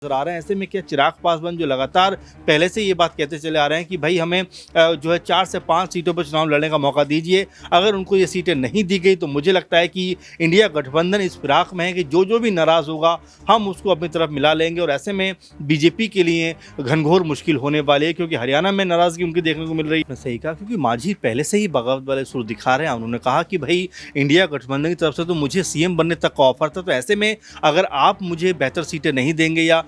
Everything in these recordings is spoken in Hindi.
नजर आ रहे हैं। ऐसे में क्या चिराग पासवान जो लगातार पहले से ये बात कहते चले आ रहे हैं कि भाई हमें जो है 4 से 5 सीटों पर चुनाव लड़ने का मौका दीजिए। अगर उनको ये सीटें नहीं दी गई तो मुझे लगता है कि इंडिया गठबंधन इस फिराक में है कि जो भी नाराज़ होगा हम उसको अपनी तरफ मिला लेंगे। और ऐसे में बीजेपी के लिए घनघोर मुश्किल होने वाली है, क्योंकि हरियाणा में नाराज़गी उनकी देखने को मिल रही है। सही कहा, क्योंकि मांझी पहले से ही बगावत वाले सुर दिखा रहे हैं। उन्होंने कहा कि भाई इंडिया गठबंधन की तरफ से तो मुझे सीएम बनने तक का ऑफर था, तो ऐसे में अगर आप मुझे बेहतर सीटें नहीं देंगे या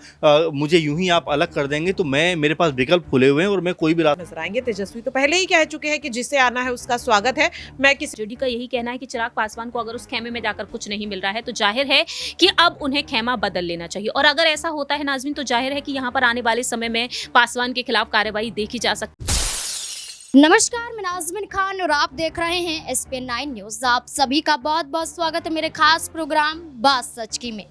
मुझे यूं ही आप अलग कर देंगे तो मेरे पास विकल्प खुले हुए हैं और मैं कोई भी नजर आएंगे। तेजस्वी तो पहले ही कह चुके हैं कि जिसे आना है उसका स्वागत है। मैं किस जेडी का यही कहना है कि चिराग पासवान को अगर उस खेमे में जाकर कुछ नहीं मिल रहा है तो जाहिर है कि अब उन्हें खेमा बदल लेना चाहिए। और अगर ऐसा होता है नाज़मीन, तो जाहिर है कि यहाँ पर आने वाले समय में पासवान के खिलाफ कार्रवाई देखी जा सकती है। नमस्कार, मैं नाज़मीन खान और आप देख रहे हैं SPN9 न्यूज। आप सभी का बहुत बहुत स्वागत है मेरे खास प्रोग्राम बात सच की में,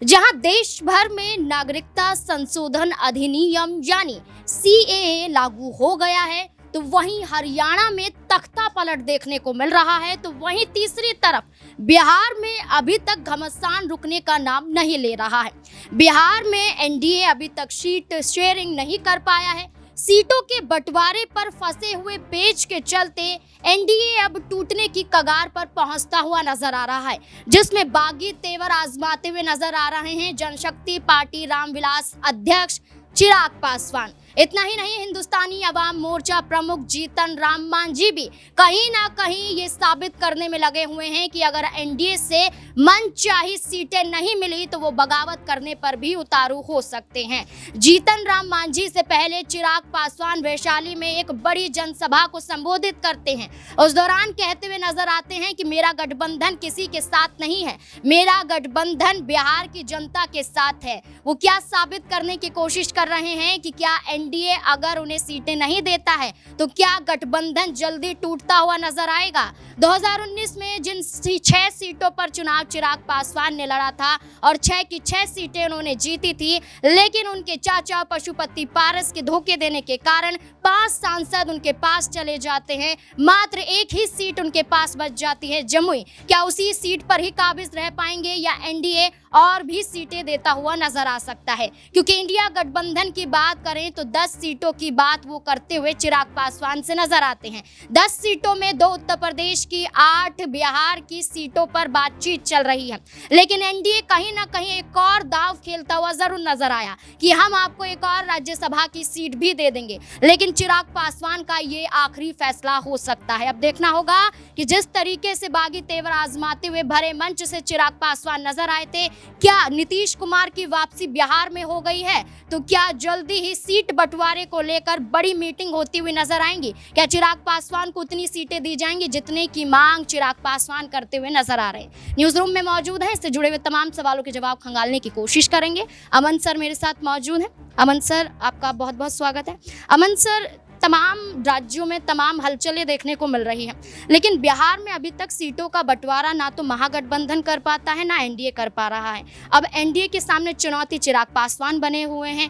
जहां देश भर में नागरिकता संशोधन अधिनियम यानी CAA लागू हो गया है, तो वहीं हरियाणा में तख्ता पलट देखने को मिल रहा है। तो वहीं तीसरी तरफ बिहार में अभी तक घमासान रुकने का नाम नहीं ले रहा है। बिहार में NDA अभी तक सीट शेयरिंग नहीं कर पाया है। सीटों के बंटवारे पर फंसे हुए पेच के चलते NDA अब टूटने की कगार पर पहुंचता हुआ नजर आ रहा है, जिसमें बागी तेवर आजमाते हुए नजर आ रहे हैं जनशक्ति पार्टी रामविलास अध्यक्ष चिराग पासवान। इतना ही नहीं, हिंदुस्तानी अवाम मोर्चा प्रमुख जीतन राम मांझी भी कहीं ना कहीं ये साबित करने में लगे हुए हैं कि अगर NDA से मनचाही सीटें नहीं मिली तो वो बगावत करने पर भी उतारू हो सकते हैं। जीतन राम मांझी से पहले चिराग पासवान वैशाली में एक बड़ी जनसभा को संबोधित करते हैं। उस दौरान कहते हुए नजर आते हैं कि मेरा गठबंधन किसी के साथ नहीं है, मेरा गठबंधन बिहार की जनता के साथ है। वो क्या साबित करने की कोशिश कर रहे हैं कि क्या NDA अगर उन्हें सीटें नहीं देता है तो क्या गठबंधन जल्दी टूटता हुआ नजर आएगा। 2019 में जिन 6 सीटों पर चुनाव चिराग पासवान ने लड़ा था और 6 की 6 सीटें उन्होंने जीती थी, लेकिन उनके चाचा पशुपति पारस के धोखे देने के कारण 5 सांसद उनके पास चले जाते हैं। मात्र एक ही सीट उनके पास बच जाती है, जमुई। क्या उसी सीट पर ही काबिज रह पाएंगे या NDA और भी सीटें देता हुआ नजर आ सकता है? क्योंकि इंडिया गठबंधन की बात करें तो 10 सीटों की बात वो करते हुए चिराग पासवान से नजर आते हैं। 10 सीटों में 2 उत्तर प्रदेश की, 8 बिहार की सीटों पर बातचीत चल रही है। लेकिन NDA कहीं ना कहीं एक और दाव खेलता हुआ जरूर नजर आया कि हम आपको एक और राज्यसभा की सीट भी दे देंगे। लेकिन चिराग पासवान का ये आखिरी फैसला हो सकता है। अब देखना होगा कि जिस तरीके से बागी तेवर आजमाते हुए भरे मंच से चिराग पासवान नजर आए थे, क्या नीतीश कुमार की वापसी बिहार में हो गई है? तो क्या जल्दी ही सीट बंटवारे को लेकर बड़ी मीटिंग होती हुई नजर आएंगी? क्या चिराग पासवान को उतनी सीटें दी जाएंगी जितने की मांग चिराग पासवान करते हुए नजर आ रहे हैं? न्यूज रूम में मौजूद हैं, इससे जुड़े हुए तमाम सवालों के जवाब खंगालने की कोशिश करेंगे। अमन सर मेरे साथ मौजूद हैं। अमन सर, आपका बहुत बहुत स्वागत है। अमन सर, तमाम राज्यों में तमाम हलचलें देखने को मिल रही हैं, लेकिन बिहार में अभी तक सीटों का बंटवारा ना तो महागठबंधन कर पाता है, ना NDA कर पा रहा है। अब NDA के सामने चुनौती चिराग पासवान बने हुए हैं,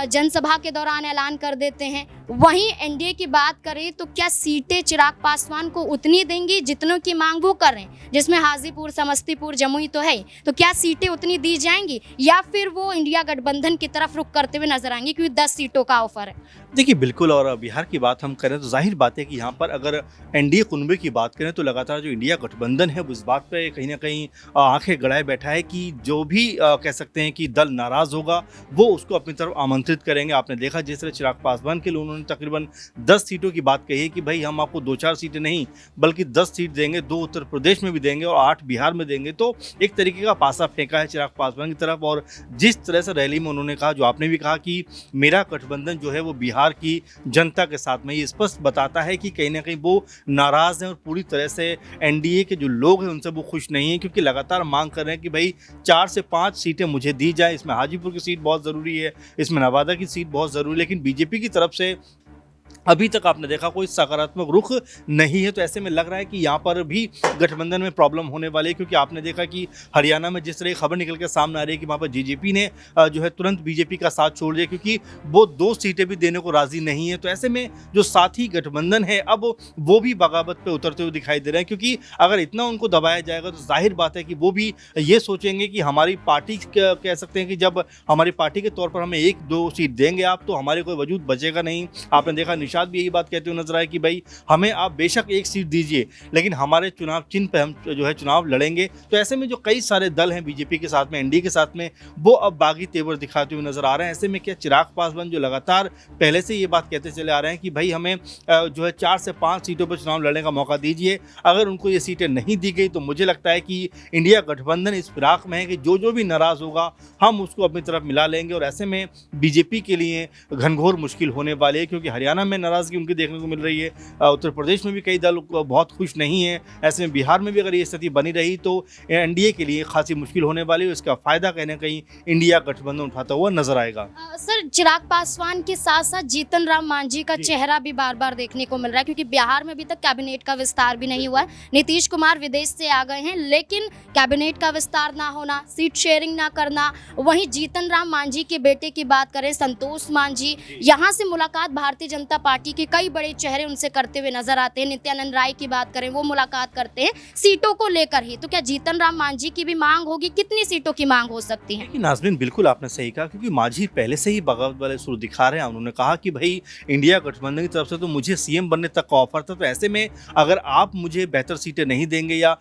जनसभा के दौरान ऐलान कर देते हैं। वहीं NDA की बात करें तो क्या सीटें चिराग पासवान को उतनी देंगी जितनों की मांग वो कर रहे हैं, जिसमें हाजीपुर, समस्तीपुर, जमुई तो है, तो क्या सीटें उतनी दी जाएंगी या फिर वो इंडिया गठबंधन की तरफ रुख करते हुए नजर आएंगे, क्योंकि 10 सीटों का ऑफर है? देखिए बिल्कुल, और बिहार की बात हम करें तो जाहिर बात है कि यहाँ पर अगर NDA कुनबे की बात करें तो लगातार जो इंडिया गठबंधन है वो इस बात पे कहीं ना कहीं आंखें गड़ाए बैठा है कि जो भी कह सकते हैं कि दल नाराज़ होगा वो उसको अपनी तरफ आमंत्रित करेंगे। आपने देखा जिस तरह चिराग पासवान के लिए उन्होंने तकरीबन 10 सीटों की बात कही है कि भाई हम आपको 2-4 सीटें नहीं बल्कि 10 सीट देंगे, 2 उत्तर प्रदेश में भी देंगे और 8 बिहार में देंगे। तो एक तरीके का पासा फेंका है चिराग पासवान की तरफ। और जिस तरह से रैली में उन्होंने कहा, जो आपने भी कहा कि मेरा गठबंधन जो है वो बिहार की जनता के साथ में, ये स्पष्ट बताता है कि कहीं ना कहीं वो नाराज़ हैं और पूरी तरह से NDA के जो लोग हैं उनसे वो खुश नहीं हैं, क्योंकि लगातार मांग कर रहे हैं कि भाई 4 से 5 सीटें मुझे दी जाए। इसमें हाजीपुर की सीट बहुत ज़रूरी है, इसमें नवादा की सीट बहुत ज़रूरी है, लेकिन बीजेपी की तरफ से अभी तक आपने देखा कोई सकारात्मक रुख नहीं है। तो ऐसे में लग रहा है कि यहाँ पर भी गठबंधन में प्रॉब्लम होने वाली है, क्योंकि आपने देखा कि हरियाणा में जिस तरह खबर निकल के सामने आ रही है कि वहाँ पर जीजेपी ने जो है तुरंत बीजेपी का साथ छोड़ दिया, क्योंकि वो 2 सीटें भी देने को राजी नहीं है। तो ऐसे में जो साथी गठबंधन है अब वो भी बगावत पे उतरते हुए दिखाई दे रहे हैं, क्योंकि अगर इतना उनको दबाया जाएगा तो जाहिर बात है कि वो भी ये सोचेंगे कि हमारी पार्टी कह सकते हैं कि जब हमारी पार्टी के तौर पर हमें 1-2 सीट देंगे आप, तो हमारे कोई वजूद बचेगा नहीं। आपने देखा निषाद भी यही बात कहते हुए नजर आए कि भाई हमें आप बेशक 1 सीट दीजिए, लेकिन हमारे चुनाव चिन्ह पे हम जो है चुनाव लड़ेंगे। तो ऐसे में जो कई सारे दल हैं बीजेपी के साथ में, एनडीए के साथ में, वो अब बागी तेवर दिखाते हुए नजर आ रहे हैं। ऐसे में क्या चिराग पासवान जो लगातार पहले से ये बात कहते चले आ रहे हैं कि भाई हमें जो है 4 से 5 सीटों पर चुनाव लड़ने का मौका दीजिए, अगर उनको ये सीटें नहीं दी गई तो मुझे लगता है कि इंडिया गठबंधन इस फिराक में है कि जो भी नाराज होगा हम उसको अपनी तरफ मिला लेंगे। और ऐसे में बीजेपी के लिए घनघोर मुश्किल होने वाली है, क्योंकि हरियाणा में नाराजगी उनकी देखने को मिल रही है, उत्तर प्रदेश में भी कई दल बहुत खुश नहीं है। ऐसे में बिहार में भी अगर ये स्थिति बनी रही तो एनडीए के लिए खासी मुश्किल होने वाली है। इसका फायदा कहीं ना कहीं इंडिया गठबंधन उठाता हुआ नजर आएगा। सर, चिराग पासवान के साथ साथ जीतन राम मांझी का चेहरा भी बार बार देखने को मिल रहा है, क्योंकि बिहार में अभी तक कैबिनेट का विस्तार भी नहीं हुआ है। नीतीश कुमार विदेश से आ गए हैं, लेकिन कैबिनेट का विस्तार ना होना, सीट शेयरिंग ना करना। वहीं जीतन राम मांझी के बेटे की बात करें, संतोष मांझी, यहाँ से मुलाकात भारतीय जनता पार्टी के कई बड़े चेहरे उनसे करते हुए नजर आते हैं। नित्यानंद राय की बात करें, वो मुलाकात करते हैं सीटों को लेकर ही। तो क्या जीतन राम मांझी की भी मांग होगी? कितनी सीटों की मांग हो सकती है? नाज़रीन, बिल्कुल आपने सही कहा, क्योंकि मांझी पहले से ही बगावत वाले सुर दिखा रहे हैं। उन्होंने कहा कि भाई इंडिया गठबंधन की तरफ से तो मुझे सीएम बनने तक का ऑफर था, तो ऐसे में अगर आप मुझे बेहतर सीटें नहीं देंगे या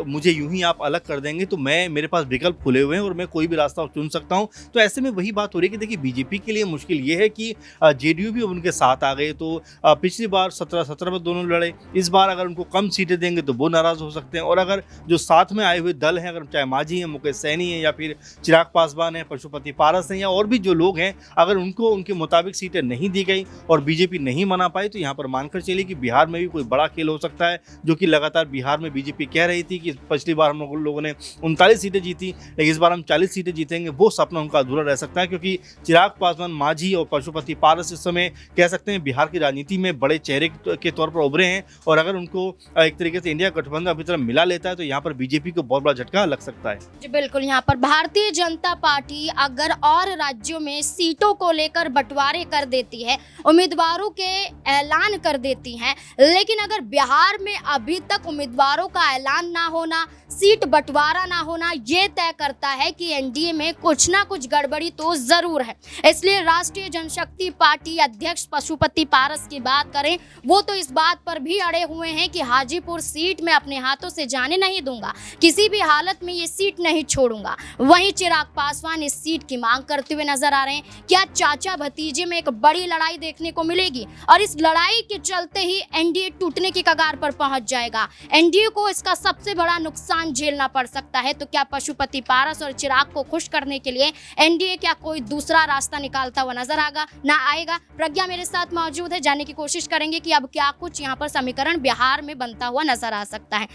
मुझे यूं ही आप अलग कर देंगे तो मेरे पास विकल्प खुले हुए हैं और मैं कोई भी रास्ता चुन सकता हूं। तो ऐसे में वही बात हो रही है कि देखिए बीजेपी के लिए मुश्किल ये है कि जेडीयू भी उनके साथ आ गए। तो पिछली बार 17 में दोनों लड़े, इस बार अगर उनको कम सीटें देंगे तो वो नाराज हो सकते हैं। और अगर जो साथ में आए हुए दल हैं, अगर चाहे मांझी हैं, मुकेश सैनी हैं, या फिर चिराग पासवान है, पशुपति पारस हैं, या और भी जो लोग हैं, अगर उनको उनके मुताबिक सीटें नहीं दी गई और बीजेपी नहीं मना पाई, तो यहाँ पर मानकर चलिए कि बिहार में भी कोई बड़ा खेल हो सकता है। जो कि लगातार बिहार में बीजेपी कह रही थी कि पिछली बार हम लोगों ने 39 सीटें जीती, लेकिन इस बार हम 40 सीटें जीतेंगे, वो सपना उनका अधूरा रह सकता है। क्योंकि चिराग पासवान, मांझी और पशुपति पारस इस समय कह सकते हैं बिहार की राजनीति में बड़े चेहरे के तौर पर उभरे हैं। और अगर उनको एक तरीके से इंडिया गठबंधन अपनी तरफ मिला लेता है तो यहाँ पर बीजेपी को बहुत बड़ा झटका लग सकता है। जी बिल्कुल, यहाँ पर भारतीय जनता पार्टी अगर और राज्यों में सीटों को लेकर बंटवारे कर देती है, उम्मीदवारों के ऐलान कर देती है, लेकिन अगर बिहार में अभी तक उम्मीदवारों का ऐलान ना होना, सीट बंटवारा ना होना, ये तय करता है कि एनडीए में कुछ ना कुछ गड़बड़ी तो जरूर है। इसलिए राष्ट्रीय जनशक्ति पार्टी अध्यक्ष पशुपति पारस की बात करें, वो तो इस बात पर भी अड़े हुए हैं कि हाजीपुर सीट में अपने हाथों से जाने नहीं दूंगा, किसी भी हालत में ये सीट नहीं छोड़ूंगा। वहीं चिराग पासवान इस सीट की मांग करते हुए नजर आ रहे हैं। क्या चाचा भतीजे में एक बड़ी लड़ाई देखने को मिलेगी और इस लड़ाई के चलते ही एनडीए टूटने की कगार पर पहुंच जाएगा? एनडीए को इसका सबसे बड़ा नुकसान झेलना पड़ सकता है। तो क्या पशुपति पारस और चिराग को खुश करने के लिए एनडीए क्या कोई दूसरा रास्ता निकालता हुआ नजर आएगा? प्रज्ञा मेरे साथ मौजूद है, जानने की कोशिश करेंगे कि अब क्या कुछ यहाँ पर समीकरण बिहार में बनता हुआ नजर आ सकता है।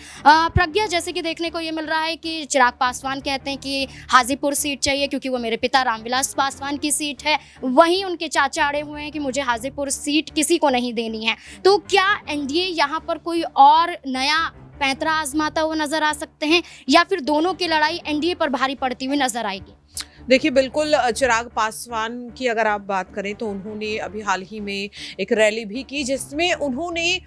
प्रज्ञा, जैसे कि देखने को ये मिल रहा है कि चिराग पासवान कहते हैं कि हाजीपुर सीट चाहिए क्योंकि वो मेरे पिता रामविलास पासवान की सीट है, वहीं उनके चाचा अड़े हुए हैं कि मुझे हाजीपुर सीट किसी को नहीं देनी है। तो क्या एनडीए यहाँ पर कोई और नया पैंतरा आजमाता हुआ नजर आ सकते हैं, या फिर दोनों की लड़ाई एनडीए पर भारी पड़ती हुई नजर आएगी? देखिए, बिल्कुल चिराग पासवान की अगर आप बात करें तो उन्होंने अभी हाल ही में एक रैली भी की, जिसमें उन्होंने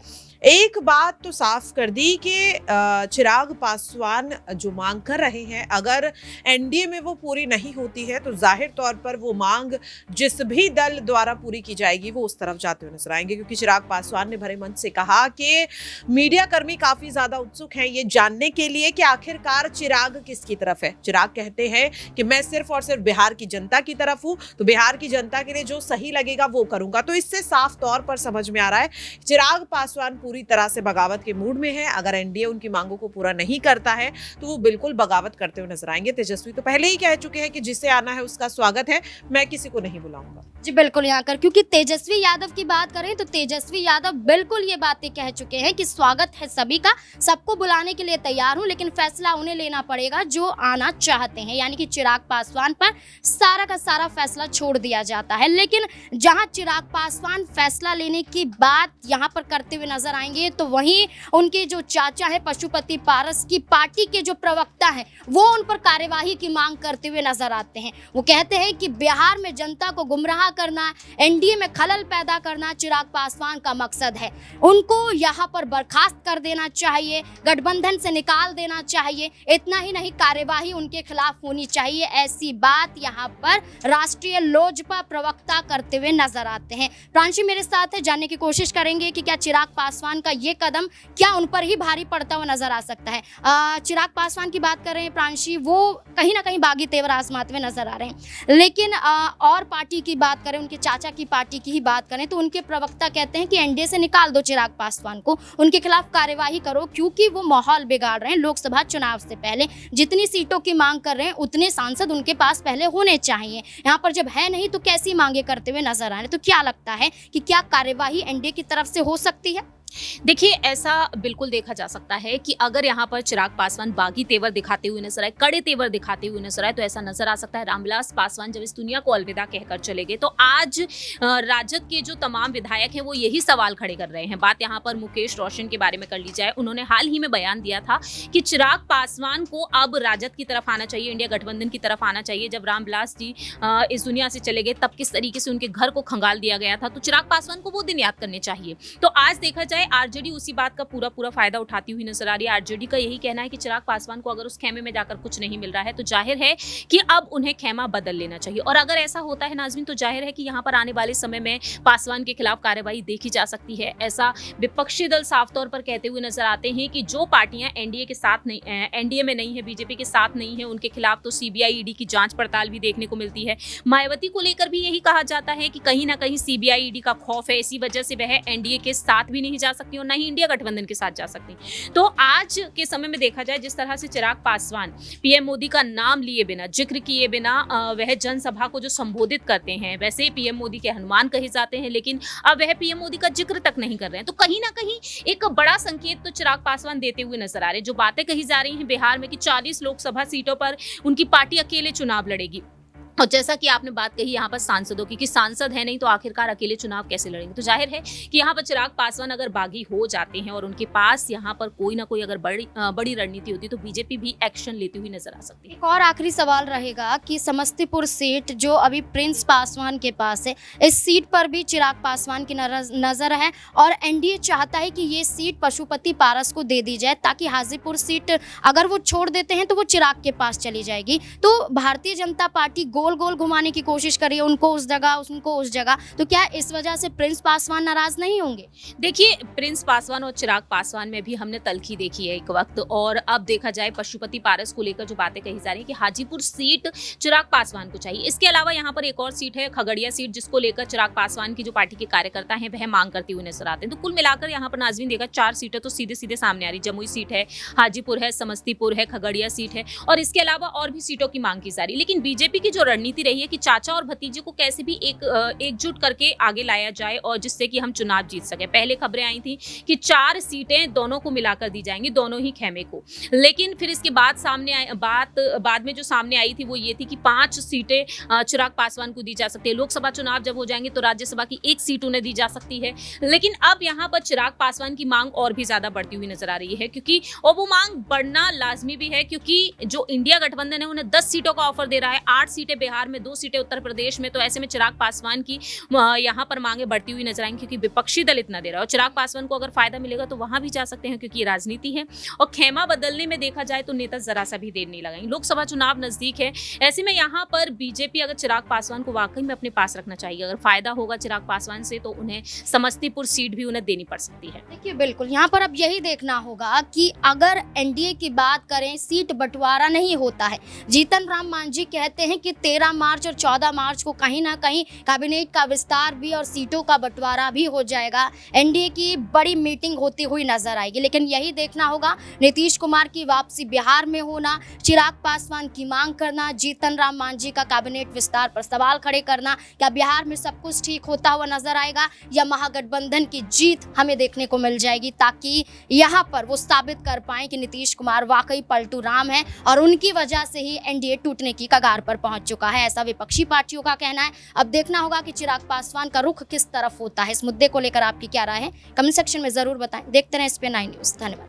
एक बात तो साफ कर दी कि चिराग पासवान जो मांग कर रहे हैं, अगर एनडीए में वो पूरी नहीं होती है तो जाहिर तौर पर वो मांग जिस भी दल द्वारा पूरी की जाएगी वो उस तरफ जाते हुए नजर आएंगे। क्योंकि चिराग पासवान ने भरे मन से कहा कि मीडिया कर्मी काफी ज्यादा उत्सुक हैं ये जानने के लिए कि आखिरकार चिराग किसकी तरफ है। चिराग कहते हैं कि मैं सिर्फ और सिर्फ बिहार की जनता की तरफ हूँ, तो बिहार की जनता के लिए जो सही लगेगा वो करूंगा। तो इससे साफ तौर पर समझ में आ रहा है चिराग पासवान पूरी तरह से बगावत के मूड में है। अगर एनडीए उनकी मांगों को पूरा नहीं करता है तो वो बिल्कुल बगावत करते हुए नजर आएंगे। तेजस्वी तो पहले ही कह चुके हैं कि जिसे आना है उसका स्वागत है, मैं किसी को नहीं बुलाऊंगा। जी बिल्कुल, यहाँ कर क्योंकि तेजस्वी यादव की बात करें तो तेजस्वी यादव बिल्कुल ये बातें कह चुके हैं कि स्वागत है सभी का, सबको बुलाने के लिए तैयार हूं, लेकिन फैसला उन्हें लेना पड़ेगा जो आना चाहते हैं। यानी कि चिराग पासवान पर सारा का सारा फैसला छोड़ दिया जाता है। लेकिन जहां चिराग पासवान फैसला लेने की बात यहां पर करते हुए नजर आएंगे तो वहीं उनके जो चाचा है पशुपति पारस की पार्टी के जो प्रवक्ता है वो उन पर कार्यवाही की मांग करते हुए नजर आते हैं। वो कहते हैं कि बिहार में जनता को गुमराह करना, एनडीए में खलल पैदा करना चिराग पासवान का मकसद है। उनको यहाँ पर बर्खास्त कर देना चाहिए, गठबंधन से निकाल देना चाहिए। इतना ही नहीं, कार्यवाही उनके खिलाफ होनी चाहिए। ऐसी बात यहाँ पर राष्ट्रीय लोजपा प्रवक्ता करते हुए नजर आते हैं। प्रांशी मेरे साथ है, जानने की कोशिश करेंगे कि क्या चिराग पासवान का ये कदम क्या उन पर ही भारी पड़ता हुआ नजर आ सकता है। चिराग पासवान की बात कर रहे हैं प्रांशी, वो कहीं ना कहीं बागी तेवर आजमाते हुए नजर आ रहे हैं। लेकिन और पार्टी की बात करें, उनके चाचा की पार्टी की ही बात करें तो उनके प्रवक्ता कहते हैं कि एनडीए से निकाल दो चिराग पासवान को, उनके खिलाफ कार्यवाही करो, क्योंकि वो माहौल बिगाड़ रहे हैं। लोकसभा चुनाव से पहले जितनी सीटों की मांग कर रहे हैं उतने सांसद उनके पास पहले होने चाहिए। यहाँ पर जब है नहीं तो कैसी मांगे करते हुए नजर आ रहे हैं। तो क्या लगता है कि क्या कार्यवाही एनडीए की तरफ से हो सकती है? देखिए, ऐसा बिल्कुल देखा जा सकता है कि अगर यहाँ पर चिराग पासवान बागी तेवर दिखाते हुए नजर आए, कड़े तेवर दिखाते हुए नजर आए, तो ऐसा नजर आ सकता है रामविलास पासवान जब इस दुनिया को अलविदा कहकर चले गए तो आज राजद के जो तमाम विधायक हैं वो यही सवाल खड़े कर रहे हैं। बात यहाँ पर मुकेश रोशन के बारे में कर ली जाए, उन्होंने हाल ही में बयान दिया था कि चिराग पासवान को अब राजद की तरफ आना चाहिए, इंडिया गठबंधन की तरफ आना चाहिए। जब रामविलास जी इस दुनिया से चले गए तब किस तरीके से उनके घर को खंगाल दिया गया था, तो चिराग पासवान को वो दिन याद करने चाहिए। तो आज देखा जाए आरजेडी उसी बात का पूरा फायदा उठाती हुई नजर आ रही है। आरजेडी का यही कहना है कि चिराग पासवान को अगर उस खेमे में जाकर कुछ नहीं मिल रहा है तो जाहिर है कि अब उन्हें खेमा बदल लेना चाहिए। और अगर ऐसा होता है नाज़रीन तो जाहिर है कि यहाँ पर आने वाले समय में पासवान के खिलाफ कार्रवाई देखी जा सकती है। ऐसा विपक्षी दल साफ तौर पर कहते हुए नजर आते हैं कि जो पार्टियां एनडीए के साथ नहीं, एनडीए में नहीं है, बीजेपी के साथ नहीं है, उनके खिलाफ तो सीबीआई ईडी की जांच पड़ताल भी देखने को मिलती है। मायावती को लेकर भी यही कहा जाता है कि कहीं ना कहीं सीबीआई ईडी का खौफ है, इसी वजह से वह एनडीए के साथ भी नहीं जा सकती और ना ही इंडिया गठबंधन के साथ जा सकती। तो आज के समय में देखा जाए जिस तरह से चिराग पासवान पीएम मोदी का नाम लिए बिना, जिक्र किए बिना वह जनसभा को जो संबोधित करते हैं, वैसे पीएम मोदी के हनुमान कहे जाते हैं, लेकिन अब वह पीएम मोदी का जिक्र तक नहीं कर रहे हैं। तो कहीं ना कहीं एक बड़ा संकेत तो चिराग पासवान देते हुए नजर आ रहे हैं। जो बातें कही जा रही हैं बिहार में कि 40 लोकसभा सीटों पर उनकी पार्टी अकेले चुनाव लड़ेगी, और जैसा कि आपने बात कही यहाँ पर सांसदों की कि सांसद है नहीं तो आखिरकार अकेले चुनाव कैसे लड़ेंगे, तो जाहिर है कि यहाँ पर चिराग पासवान अगर बागी हो जाते हैं और उनके पास यहाँ पर कोई ना कोई अगर बड़ी रणनीति होती तो बीजेपी भी एक्शन लेती हुई नजर आ सकती है। एक और आखिरी सवाल रहेगा कि समस्तीपुर सीट जो अभी प्रिंस पासवान के पास है, इस सीट पर भी चिराग पासवान की नजर है और एनडीए चाहता है कि ये सीट पशुपति पारस को दे दी जाए ताकि हाजीपुर सीट अगर वो छोड़ देते हैं तो वो चिराग के पास चली जाएगी। तो भारतीय जनता पार्टी गोल घुमाने की कोशिश करी है, उनको उस जगह, तो क्या इस वजह से प्रिंस पासवान नाराज नहीं होंगे? देखिए, प्रिंस पासवान और चिराग पासवान में भी हमने तल्खी देखी है एक वक्त, और अब देखा जाए पशुपति पारस को लेकर जो बातें कही जा रही है कि हाजीपुर सीट चिराग पासवान को चाहिए। इसके अलावा यहाँ पर एक और सीट है खगड़िया सीट, जिसको लेकर चिराग पासवान की जो पार्टी के कार्यकर्ता हैं वह मांग करते हुए नजर आते हैं। तो कुल मिलाकर यहाँ पर नाज़रीन देखा 4 सीटें तो सीधे सामने आ रही। जमुई सीट है, हाजीपुर है, समस्तीपुर है, खगड़िया सीट है, और इसके अलावा और भी सीटों की मांग की जा रही है। लेकिन बीजेपी की जो रणनीति रही है कि चाचा और भतीजे को कैसे भी एकजुट करके आगे लाया जाए और जिससे कि हम चुनाव जीत सके। पहले खबरें आई थी कि 4 सीटें दोनों को मिलाकर दी जाएंगी, दोनों ही खेमे को, लेकिन फिर इसके बाद बाद में जो सामने आई थी वो ये थी कि 5 सीटें चिराग पासवान को दी जा सकती है। लोकसभा चुनाव जब हो जाएंगे तो राज्यसभा की 1 सीट उन्हें दी जा सकती है। लेकिन अब यहाँ पर चिराग पासवान की मांग और भी ज्यादा बढ़ती हुई नजर आ रही है, क्योंकि और वो मांग बढ़ना लाजमी भी है, क्योंकि जो इंडिया गठबंधन है उन्हें 10 सीटों का ऑफर दे रहा है, 8 सीटें बिहार में, 2 सीटें उत्तर प्रदेश में। तो ऐसे में चिराग पासवान की यहाँ पर मांगे बढ़ती हुई नजर आएंगी, क्योंकि विपक्षी दल इतना दे रहा है और चिराग पासवान को अगर फायदा मिलेगा तो वहां भी जा सकते हैं, क्योंकि ये राजनीति है। और खेमा बदलने में देखा जाए तो नेता जरा सा भी देर नहीं लगाएंगे। लोकसभा चुनाव नजदीक है, ऐसे में यहाँ पर बीजेपी अगर चिराग पासवान को वाकई में अपने पास रखना चाहिए, अगर फायदा होगा चिराग पासवान से तो उन्हें समस्तीपुर सीट भी उन्हें देनी पड़ सकती है। देखिए, बिल्कुल यहाँ पर अब यही देखना होगा कि अगर एनडीए की बात करें, सीट बंटवारा नहीं होता है। जीतन राम मांझी कहते हैं कि 13 मार्च और 14 मार्च को कहीं ना कहीं कैबिनेट का विस्तार भी और सीटों का बंटवारा भी हो जाएगा। एनडीए की बड़ी मीटिंग होती हुई नजर आएगी, लेकिन यही देखना होगा नीतीश कुमार की वापसी बिहार में होना, चिराग पासवान की मांग करना, जीतन राम मांझी का कैबिनेट विस्तार पर सवाल खड़े करना, क्या बिहार में सब कुछ ठीक होता हुआ नजर आएगा या महागठबंधन की जीत हमें देखने को मिल जाएगी, ताकि यहाँ पर वो साबित कर पाए कि नीतीश कुमार वाकई पलटू राम है और उनकी वजह से ही एनडीए टूटने की कगार पर पहुंच चुका है, ऐसा विपक्षी पार्टियों का कहना है। अब देखना होगा कि चिराग पासवान का रुख किस तरफ होता है। इस मुद्दे को लेकर आपकी क्या राय है, कमेंट सेक्शन में जरूर बताएं। देखते रहें SPN9 न्यूज़। धन्यवाद।